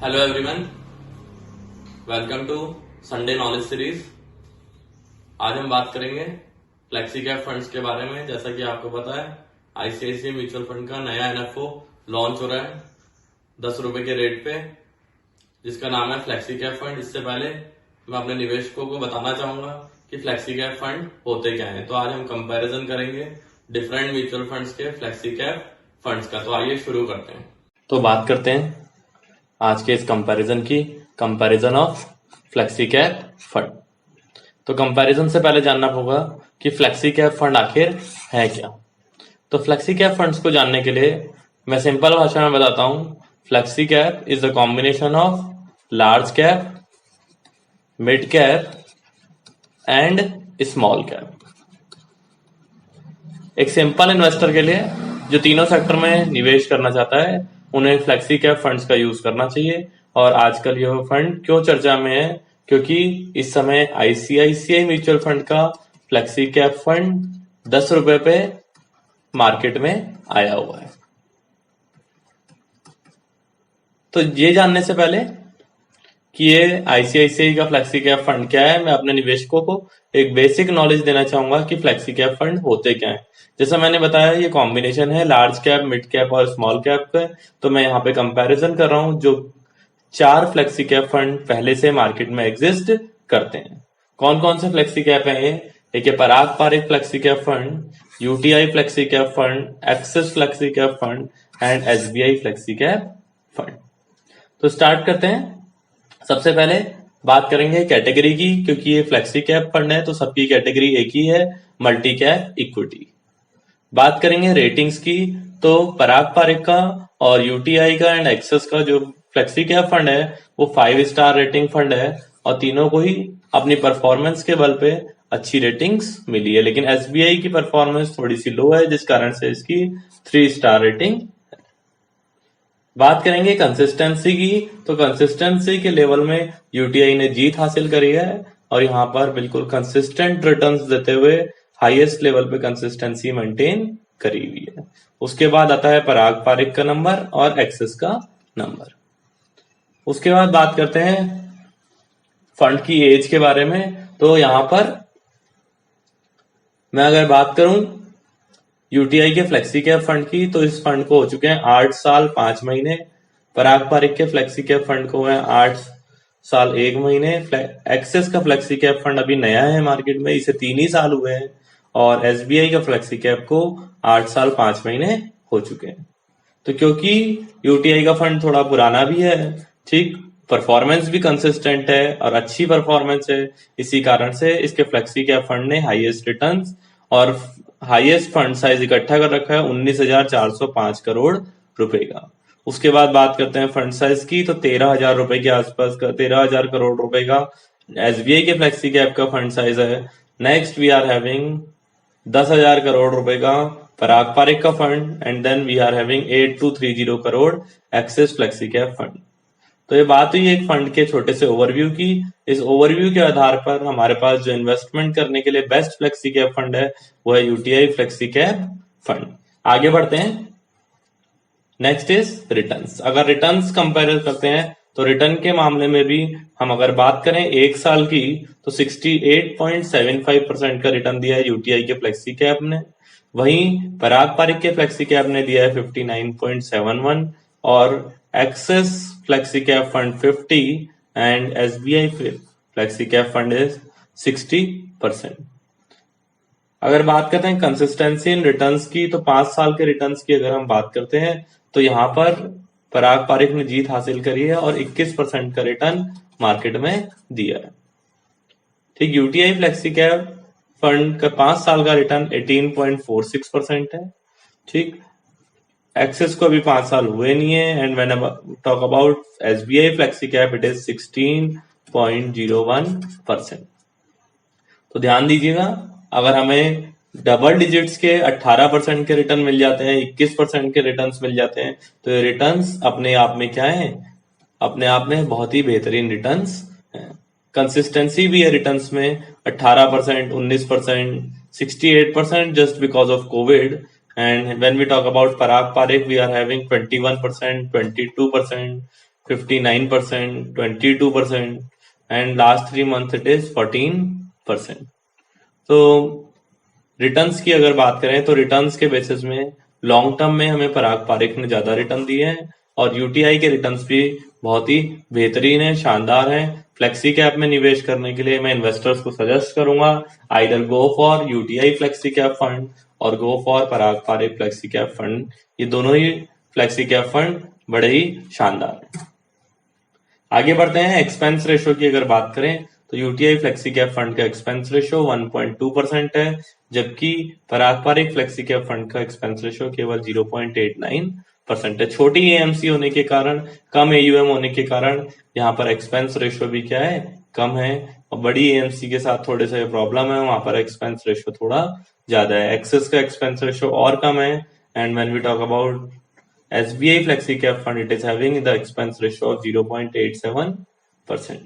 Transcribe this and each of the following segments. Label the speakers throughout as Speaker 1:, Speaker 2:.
Speaker 1: Hello everyone, welcome to Sunday knowledge series. आज हम बात करेंगे फ्लेक्सी कैप फंड्स के बारे में। जैसा कि आपको पता है, आईसीआईसीआई म्यूचुअल फंड का नया एनएफओ लॉन्च हो रहा है 10 रुपए के रेट पे, जिसका नाम है फ्लेक्सी कैप फंड। इससे पहले मैं अपने निवेशकों को बताना चाहूंगा कि फ्लेक्सी कैप फंड होते क्या है। तो आज हम कंपैरिजन करेंगे डिफरेंट म्यूचुअल फंड्स के फ्लेक्सी कैप फंड्स का। तो आइए शुरू करते हैं। तो बात करते हैं आज के इस comparison of flexi cap fund. तो कंपैरिजन से पहले जानना होगा कि फ्लेक्सी कैप फंड आखिर है क्या। तो फ्लेक्सी कैप फंड्स को जानने के लिए मैं सिंपल भाषा में बताता हूं। Flexi cap is the combination of large cap, mid cap and small cap. एक सिंपल इन्वेस्टर के लिए जो तीनों सेक्टर में निवेश करना चाहता है, उन्हें फ्लेक्सी कैप फंड्स का यूज करना चाहिए। और आजकल यह फंड क्यों चर्चा में है, क्योंकि इस समय आईसीआईसीआई म्यूचुअल फंड का फ्लेक्सी कैप फंड 10 रुपए पे मार्केट में आया हुआ है। तो ये जानने से पहले कि ये आईसीआईसीआई का फ्लेक्सी कैप फंड क्या है, मैं अपने निवेशकों को एक बेसिक नॉलेज देना चाहूंगा कि फ्लेक्सी कैप फंड होते क्या है। जैसा मैंने बताया, ये कॉम्बिनेशन है लार्ज कैप, मिड कैप और स्मॉल कैप का। तो मैं यहाँ पे कंपैरिजन कर रहा हूँ जो 4 फ्लेक्सी कैप फंड पहले से मार्केट में एग्जिस्ट करते हैं। कौन कौन से फ्लेक्सी कैप है? एक है Parag Parikh flexi cap fund, UTI flexi cap fund, Axis flexi cap fund and SBI flexi cap fund. तो स्टार्ट करते हैं। सबसे पहले बात करेंगे कैटेगरी की, क्योंकि ये फ्लेक्सी कैप फंड है तो सबकी कैटेगरी एक ही है, मल्टी कैप इक्विटी। बात करेंगे रेटिंग्स की, तो पराग पारिक का और यूटीआई का एंड एक्सिस का जो फ्लेक्सी कैप फंड है वो 5 स्टार रेटिंग फंड है और तीनों को ही अपनी परफॉर्मेंस के बल पे अच्छी रेटिंग्स मिली है। लेकिन एसबीआई की परफॉर्मेंस थोड़ी सी लो है, जिस कारण से इसकी 3 स्टार रेटिंग। बात करेंगे कंसिस्टेंसी की, तो कंसिस्टेंसी के लेवल में यूटीआई ने जीत हासिल करी है और यहाँ पर बिल्कुल कंसिस्टेंट रिटर्न्स देते हुए हाईएस्ट लेवल पे कंसिस्टेंसी मेंटेन करी हुई है। उसके बाद आता है पराग पारिक का नंबर और एक्सिस का नंबर। उसके बाद बात करते हैं फंड की एज के बारे में। तो यहाँ पर मैं अगर बात करूं यूटीआई के फ्लेक्सी कैप फंड की, तो इस फंड को हो चुके हैं 8 साल 5 महीने। पराग पारिक के फ्लेक्सी कैप फंड को हुए 8 साल 1 महीने। एक्सिस का फ्लेक्सी कैप फंड अभी नया है मार्केट में, इसे 3 ही साल हुए हैं। और एसबीआई का फ्लेक्सी कैप को 8 साल 5 महीने हो चुके हैं। तो क्योंकि यूटीआई का फंड थोड़ा पुराना भी है, ठीक, परफॉर्मेंस भी कंसिस्टेंट है और अच्छी परफॉर्मेंस है, इसी कारण से इसके फ्लेक्सी कैप फंड ने हाईएस्ट रिटर्न्स और हाईएस्ट फंड साइज इकट्ठा कर रखा है 19,405 करोड़ रुपए का। उसके बाद बात करते हैं फंड साइज की, तो 13,000 रुपए के आसपास का 13,000 करोड़ रुपए का एसबीआई के फ्लेक्सी कैप का फंड साइज है। Next we are having 10,000 crore रुपए का पराग पारिक का fund and then we are having 8230 crore Axis flexi cap fund. तो ये बात हुई एक फंड के छोटे से ओवरव्यू की। इस ओवरव्यू के आधार पर हमारे पास जो इन्वेस्टमेंट करने के लिए बेस्ट फ्लेक्सी कैप फंड है वो है यूटीआई फ्लेक्सी कैप फंड। आगे बढ़ते हैं। Next is returns. अगर रिटर्न्स कंपेयर करते हैं तो रिटर्न के मामले में भी हम अगर बात करें 1 साल की, तो 68.75% का रिटर्न दिया है यूटीआई के फ्लेक्सी कैप ने। वहीं पराग पारिक के फ्लेक्सी कैप ने दिया है 59.71 और axis flexi cap fund 50 and SBI flexi cap fund is 60%। अगर बात करते हैं कंसिस्टेंसी इन रिटर्न्स की, तो 5 साल के रिटर्न्स की अगर हम बात करते हैं तो यहाँ पर पराग पारिक ने जीत हासिल करी है और 21% का रिटर्न मार्केट में दिया है। ठीक, यूटीआई फ्लेक्सी कैप फंड का 5 साल का रिटर्न 18.46% है। ठीक, एक्सिस को अभी 5 साल हुए नहीं है and when I talk about SBI flexi cap it is 16.01%। तो ध्यान दीजिएगा, अगर हमें डबल डिजिट्स के 18% के रिटर्न मिल जाते हैं, 21% के रिटर्न्स मिल जाते हैं, तो ये रिटर्न्स अपने आप में क्या है, अपने आप में बहुत ही बेहतरीन रिटर्न्स हैं। कंसिस्टेंसी भी है रिटर्न्स में 18%, 19%, 68% just because of Covid. And when we talk about Parag Parik, we are having 21%, 22%, 59%, 22%, and last 3 months it is 14%. तो रिटर्न्स की अगर बात करें तो रिटर्न्स के बेसिस में लॉन्ग टर्म में हमें पराग पारेख ने ज्यादा रिटर्न दिए हैं और यूटीआई के रिटर्न्स भी बहुत ही बेहतरीन है, शानदार है। फ्लेक्सी कैप में निवेश करने के लिए मैं इन्वेस्टर्स को सजेस्ट करूंगा either go for UTI flexi cap fund और go for Parag Parekh flexi cap fund. ये दोनों ही फ्लेक्सी कैप फंड बड़े ही शानदार है। आगे बढ़ते हैं, एक्सपेंस रेशो की अगर बात करें तो यूटीआई फ्लेक्सी कैप फंड का एक्सपेंस रेशो 1.2% है, जबकि पराग पारेख फ्लेक्सी कैप फंड का एक्सपेंस रेशो केवल 0.89% है। छोटी एएमसी होने के कारण, कम एयूएम होने के कारण यहाँ पर एक्सपेंस रेशो भी क्या है, कम है। और बड़ी एएमसी के साथ थोड़े से प्रॉब्लम है, वहां पर एक्सपेंस रेशो थोड़ा ज्यादा है। एक्सेस का एक्सपेंस रेशो और कम है। And when we talk about SBI Flexi Cap Fund, it is having the expense ratio of 0.87%.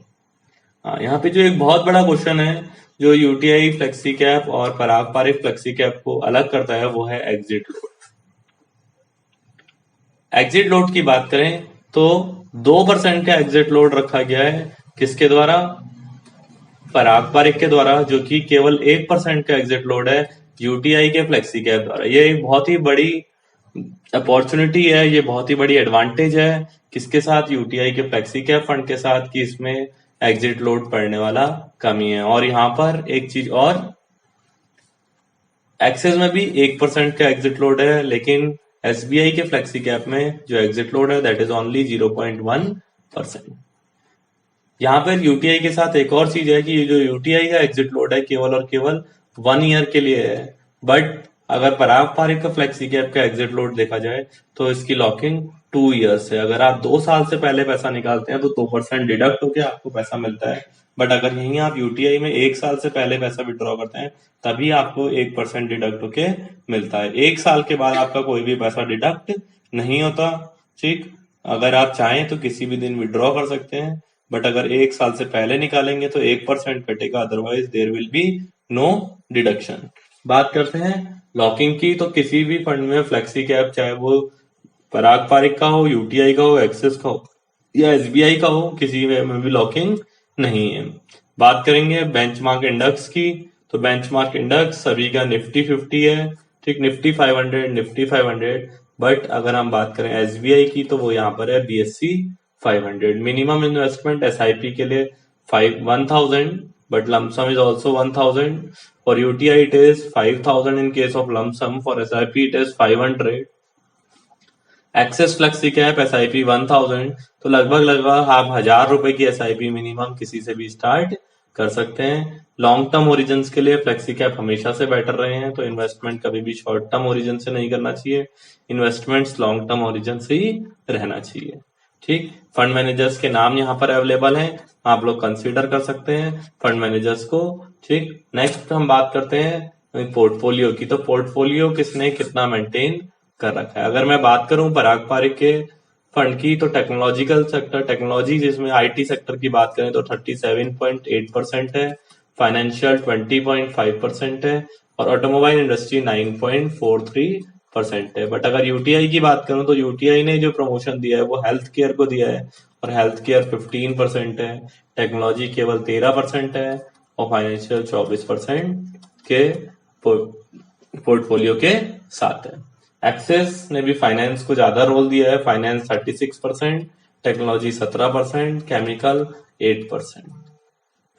Speaker 1: यहाँ पे जो एक बहुत बड़ा क्वेश्चन है जो यूटीआई फ्लेक्सी कैप और पराग पारेख फ्लेक्सी कैप को अलग करता है वो है एग्जिट लोड। एग्जिट लोड की बात करें तो 2% का एग्जिट लोड रखा गया है, किसके द्वारा, पराग पारेख के द्वारा, जो कि केवल 1% का एग्जिट लोड है यूटीआई के फ्लेक्सी कैप द्वारा। ये एक बहुत ही बड़ी अपॉर्चुनिटी है, ये बहुत ही बड़ी एडवांटेज है किसके साथ, यूटीआई के फ्लेक्सी कैप फंड के साथ, कि इसमें एग्जिट लोड पड़ने वाला कमी है। और यहाँ पर एक चीज और, एक्सेस में भी 1% का एग्जिट लोड है, लेकिन एसबीआई के फ्लेक्सी कैप में जो एग्जिट लोड है दैट इज ओनली 0.1%। यहाँ पर यूटीआई के साथ एक और चीज है कि ये जो यूटीआई का एग्जिट लोड है केवल और केवल 1 ईयर के लिए है, बट अगर पराग पारेख का फ्लेक्सी कैप का एग्जिट लोड देखा जाए तो इसकी लॉकिंग 2 ईयर्स है। अगर आप 2 साल से पहले पैसा निकालते हैं तो 2% डिडक्ट होकर आपको पैसा मिलता है, बट अगर यहीं आप यूटीआई में 1 साल से पहले पैसा विड्रॉ करते हैं तभी आपको 1% डिडक्ट होके मिलता है। 1 साल के बाद आपका कोई भी पैसा डिडक्ट नहीं होता। ठीक, अगर आप चाहें तो किसी भी दिन विड्रॉ कर सकते हैं, बट अगर 1 साल से पहले निकालेंगे तो 1% कटेगा, otherwise there will be no deduction. बात करते हैं लॉकिंग की, तो किसी भी फंड में फ्लेक्सी कैप, चाहे वो पराग पारेख का हो, यूटीआई का हो, एक्सिस का हो या एसबीआई का हो, किसी में भी लॉकिंग नहीं है। बात करेंगे बेंचमार्क इंडेक्स की, तो बेंचमार्क इंडेक्स सभी का निफ्टी 50 है, ठीक, निफ्टी 500, निफ्टी 500, बट अगर हम बात करें एसबीआई की तो वो यहाँ पर है बीएससी 500। मिनिमम इन्वेस्टमेंट एसआईपी के लिए 1000, but lump sum is also 1000. For UTI it is 5000 in case of lump sum. For SIP it is 500. Access Flexi Cap SIP 1000, तो लगभग आप 1000 रुपए की SIP मिनिमम किसी से भी स्टार्ट कर सकते हैं। लॉन्ग टर्म ओरिजिन्स के लिए फ्लेक्सी कैप हमेशा से बेटर रहे हैं, तो इन्वेस्टमेंट कभी भी शॉर्ट टर्म ओरिजिन से नहीं करना चाहिए, इन्वेस्टमेंट्स लॉन्ग टर्म ओरिजिन से ही रहना चाहिए। ठीक, फंड मैनेजर्स के नाम यहाँ पर अवेलेबल हैं, आप लोग कंसीडर कर सकते हैं फंड मैनेजर्स को। ठीक, नेक्स्ट हम बात करते हैं पोर्टफोलियो की, तो पोर्टफोलियो किसने कितना मेंटेन कर रखा है। अगर मैं बात करूं पराग पारेख के फंड की, तो टेक्नोलॉजिकल सेक्टर, टेक्नोलॉजी जिसमें आईटी सेक्टर की बात करें तो 37.8% है, फाइनेंशियल 20.5% है और ऑटोमोबाइल इंडस्ट्री 9.43% है। बट अगर यूटीआई की बात करूं तो यूटीआई ने जो प्रमोशन दिया है वो हेल्थ केयर को दिया है और हेल्थ केयर 15% है, टेक्नोलॉजी केवल 13% है और फाइनेंशियल 24% के पोर्टफोलियो के साथ है। एक्सेस ने भी फाइनेंस को ज्यादा रोल दिया है, finance 36%, technology 17%, chemical 8%।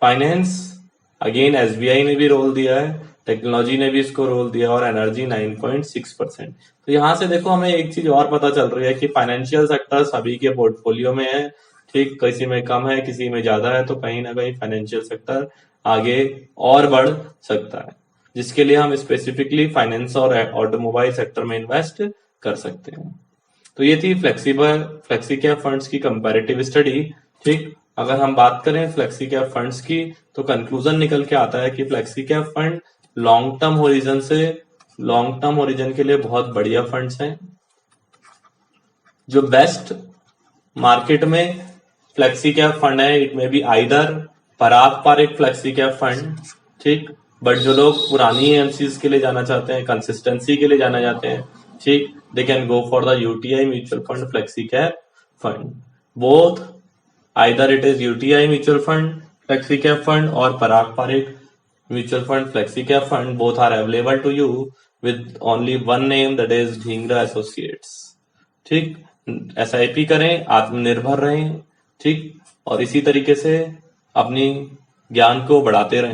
Speaker 1: Finance again SBI ने भी रोल दिया है, टेक्नोलॉजी ने भी इसको रोल दिया और एनर्जी 9.6%। तो यहाँ से देखो हमें एक चीज और पता चल रही है कि फाइनेंशियल सेक्टर सभी के पोर्टफोलियो में है। ठीक, किसी में कम है, किसी में ज्यादा है, तो कहीं ना कहीं फाइनेंशियल सेक्टर आगे और बढ़ सकता है, जिसके लिए हम स्पेसिफिकली फाइनेंस और ऑटोमोबाइल सेक्टर में इन्वेस्ट कर सकते हैं। तो ये थी फ्लेक्सी कैप फंड्स की कंपैरेटिव स्टडी। ठीक, अगर हम बात करें फ्लेक्सी कैप फंड्स की तो कंक्लूजन निकल के आता है कि flexi cap fund long term origin के लिए बहुत बढ़िया फंड्स हैं। जो बेस्ट मार्केट में फ्लेक्सी कैप फंड है, इट में be either Parag Parekh flexi cap fund, ठीक, बट जो लोग पुरानी एमसीज के लिए जाना चाहते हैं, कंसिस्टेंसी के लिए जाना चाहते हैं, ठीक, they can go for the UTI mutual fund flexi cap fund. both, either it is UTI mutual fund flexi cap fund or Parag Parikh mutual fund flexi cap fund, both are available to you with only one name, that is Dhingra Associates. ठीक, SIP करें, आत्मनिर्भर रहें, ठीक, और इसी तरीके से अपनी ज्ञान को बढ़ाते रहें।